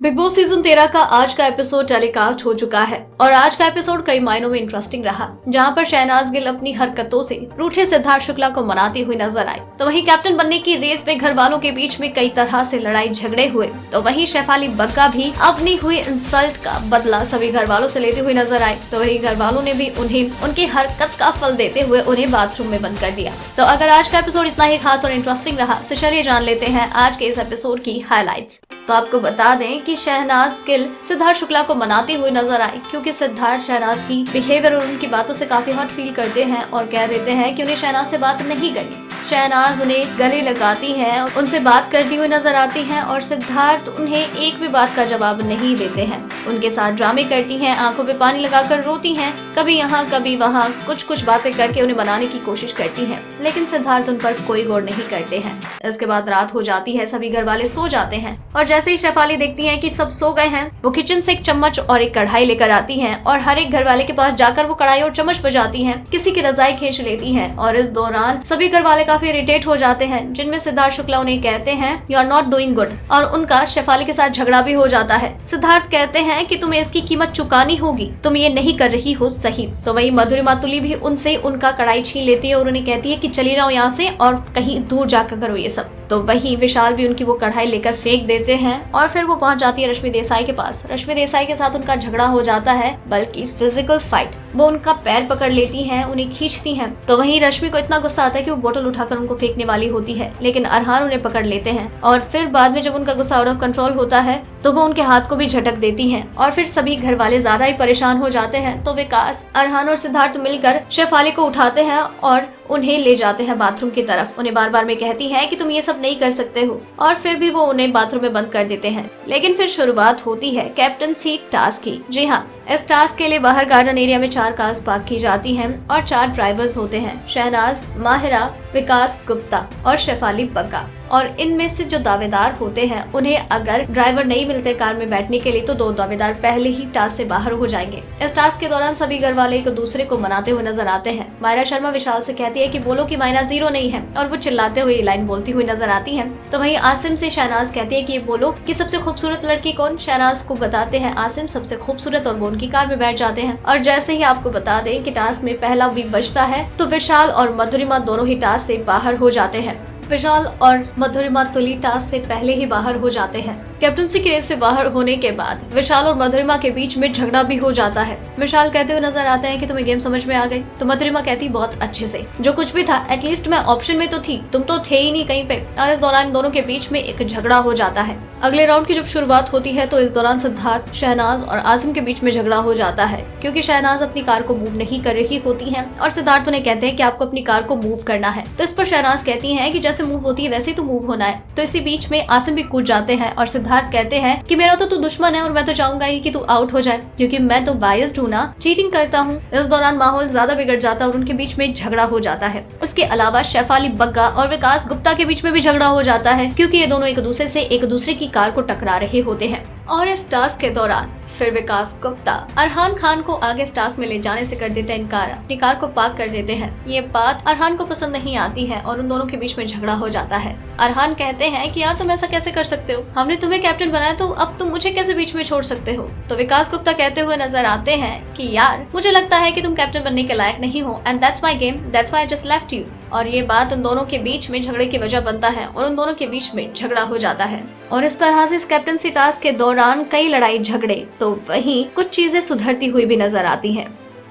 Big boss season 13 का आज का एपिसोड टेलीकास्ट हो चुका है और आज का एपिसोड कई मायनों में इंटरेस्टिंग रहा, जहां पर शहनाज गिल अपनी हरकतों से रूठे सिद्धार्थ शुक्ला को मनाती हुई नजर आई। तो वहीं कैप्टन बनने की रेस में घर वालों के बीच में कई तरह से लड़ाई झगड़े हुए। तो वहीं शेफाली बग्गा भी अपनी हुई इंसल्ट का बदला सभी घर वालों से लेते हुए नजर आए। तो वहीं घर वालों ने भी उन्हें उनकी हरकत का फल देते हुए उन्हें बाथरूम में बंद कर दिया। तो अगर आज का एपिसोड इतना ही खास और इंटरेस्टिंग रहा तो चलिए जान लेते हैं आज के इस एपिसोड की हाईलाइट्स। तो आपको बता दें कि शहनाज गिल सिद्धार्थ शुक्ला को मनाती हुई नजर आई, क्योंकि सिद्धार्थ शहनाज की बिहेवियर और उनकी बातों से काफी हर्ट फील करते हैं और कह देते हैं कि उन्हें शहनाज से बात नहीं करनी। शहनाज उन्हें गले लगाती हैं, उनसे बात करती हुई नजर आती हैं और सिद्धार्थ उन्हें एक भी बात का जवाब नहीं देते हैं। उनके साथ ड्रामे करती हैं, आंखों पे पानी लगाकर रोती हैं, कभी यहाँ कभी वहाँ कुछ बातें करके उन्हें मनाने की कोशिश करती हैं, लेकिन सिद्धार्थ उन पर कोई गौर नहीं करते हैं। इसके बाद रात हो जाती है, सभी घर वाले सो जाते हैं और जैसे ही शेफाली देखती हैं कि सब सो गए हैं, वो किचन से एक चम्मच और एक कढ़ाई लेकर आती हैं और हर एक घर वाले के पास जाकर वो कढ़ाई और चम्मच बजाती हैं, किसी की रजाई खींच लेती हैं और इस दौरान सभी घर वाले काफी इरिटेट हो जाते हैं, जिनमें सिद्धार्थ शुक्ला उन्हें कहते हैं you are not doing good और उनका शेफाली के साथ झगड़ा भी हो जाता है। सिद्धार्थ कहते हैं कि तुम्हें इसकी कीमत चुकानी होगी, तुम ये नहीं कर रही हो सही। तो वही मधुरिमा तुली भी उनसे उनका कढ़ाई छीन लेती है और उन्हें कहती है कि चली जाओ यहाँ से और कहीं दूर जाकर करो ये सब। तो वही विशाल भी उनकी वो कढ़ाई लेकर फेंक देते हैं और फिर वो पहुंच जाती है रश्मि देसाई के पास। रश्मि देसाई के साथ उनका झगड़ा हो जाता है, बल्कि फिजिकल फाइट। वो उनका पैर पकड़ लेती हैं, उन्हें खींचती हैं। तो वहीं रश्मि को इतना गुस्सा आता है कि वो बोतल उठाकर उनको फेंकने वाली होती है, लेकिन अरहान उन्हें पकड़ लेते हैं और फिर बाद में जब उनका गुस्सा आउट ऑफ कंट्रोल होता है तो वो उनके हाथ को भी झटक देती हैं और फिर सभी घर वाले ज्यादा ही परेशान हो जाते हैं। तो विकास, अरहान और सिद्धार्थ मिलकर शेफाली को उठाते हैं और उन्हें ले जाते हैं बाथरूम की तरफ। उन्हें बार बार में कहती है कि तुम ये सब नहीं कर सकते हो और फिर भी वो उन्हें बाथरूम में बंद कर देते हैं। लेकिन फिर शुरुआत होती है कैप्टनसी टास्क की। जी हाँ, इस टास्क के लिए बाहर गार्डन एरिया में 4 कार्स पार्क की जाती हैं और 4 ड्राइवर्स होते हैं, शहनाज, माहिरा, विकास गुप्ता और शेफाली बग्गा। और इनमें से जो दावेदार होते हैं उन्हें अगर ड्राइवर नहीं मिलते कार में बैठने के लिए तो 2 दावेदार पहले ही टास्क से बाहर हो जाएंगे। इस टास्क के दौरान सभी घर वाले एक दूसरे को मनाते हुए नजर आते हैं। मायरा शर्मा विशाल से कहती है कि बोलो कि मायरा 0 नहीं है और वो चिल्लाते हुए ये लाइन बोलती हुई नजर आती है। तो वहीं आसिम से शहनाज कहती है कि ये बोलो कि सबसे खूबसूरत लड़की कौन। शहनाज को बताते हैं आसिम सबसे खूबसूरत और वो उनकी कार में बैठ जाते हैं। और जैसे ही आपको बता दें कि टास्क में पहला वीक बजता है तो विशाल और मधुरिमा दोनों ही टास्क से बाहर हो जाते हैं। विशाल और मधुरिमा तुली टास्क से पहले ही बाहर हो जाते हैं। कैप्टनसी की रेस से बाहर होने के बाद विशाल और मधुरिमा के बीच में झगड़ा भी हो जाता है। विशाल कहते हुए नजर आते हैं कि तुम्हें गेम समझ में आ गई। तो मधुरिमा कहती बहुत अच्छे से, जो कुछ भी था एटलीस्ट मैं ऑप्शन में तो थी, तुम तो थे ही नहीं कहीं पे। और इस दौरान दोनों के बीच में एक झगड़ा हो जाता है। अगले राउंड की जब शुरुआत होती है तो इस दौरान सिद्धार्थ, शहनाज और आसिम के बीच में झगड़ा हो जाता है, क्योंकि शहनाज अपनी कार को मूव नहीं कर रही होती है और सिद्धार्थ उन्हें कहते हैं कि आपको अपनी कार को मूव करना है। तो इस पर शहनाज कहती है कि जैसे मूव होती है वैसे ही तो मूव होना है। तो इसी बीच में आसिम भी कूद जाते हैं और सिद्धार्थ कहते हैं कि मेरा तो तू दुश्मन है और मैं तो चाहूंगा ही कि तू आउट हो जाए, क्योंकि मैं तो बायस्ड हूँ ना, चीटिंग करता हूँ। इस दौरान माहौल ज्यादा बिगड़ जाता है और उनके बीच में झगड़ा हो जाता है। इसके अलावा शेफाली बग्गा और विकास गुप्ता के बीच में भी झगड़ा हो जाता है, क्योंकि ये दोनों एक दूसरे की कार को टकरा रहे होते हैं। और इस टास्क के दौरान फिर विकास गुप्ता अरहान खान को आगे इस टास्क में ले जाने से कर देते हैं इनकार, अपनी कार को पार्क कर देते हैं। ये बात अरहान को पसंद नहीं आती है और उन दोनों के बीच में झगड़ा हो जाता है। अरहान कहते हैं कि यार तुम ऐसा कैसे कर सकते हो, हमने तुम्हें कैप्टन बनाया तो अब तुम मुझे कैसे बीच में छोड़ सकते हो। तो विकास गुप्ता कहते हुए नजर आते हैं कि यार मुझे लगता है कि तुम कैप्टन बनने के लायक नहीं हो and that's my game, that's why I just left you. और ये बात उन दोनों के बीच में झगड़े की वजह बनता है और उन दोनों के बीच में झगड़ा हो जाता है। और इस तरह से इस कैप्टनसी टास्क के दौरान कई लड़ाई झगड़े, तो वहीं कुछ चीजें सुधरती हुई भी नजर आती हैं।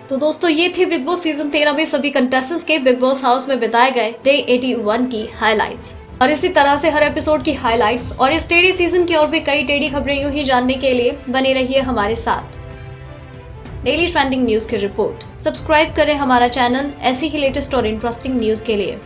तो दोस्तों ये थी बिग बॉस सीजन 13 में सभी कंटेस्टेंट्स के बिग बॉस हाउस में बिताए गए डे 81 की हाइलाइट्स। और इसी तरह से हर एपिसोड की हाइलाइट्स और इस टेढ़ी सीजन की और भी कई टेढ़ी खबरें यूं ही जानने के लिए बने रहिए हमारे साथ। डेली ट्रेंडिंग न्यूज की रिपोर्ट सब्सक्राइब करें हमारा चैनल ऐसी ही लेटेस्ट और इंटरेस्टिंग न्यूज के लिए।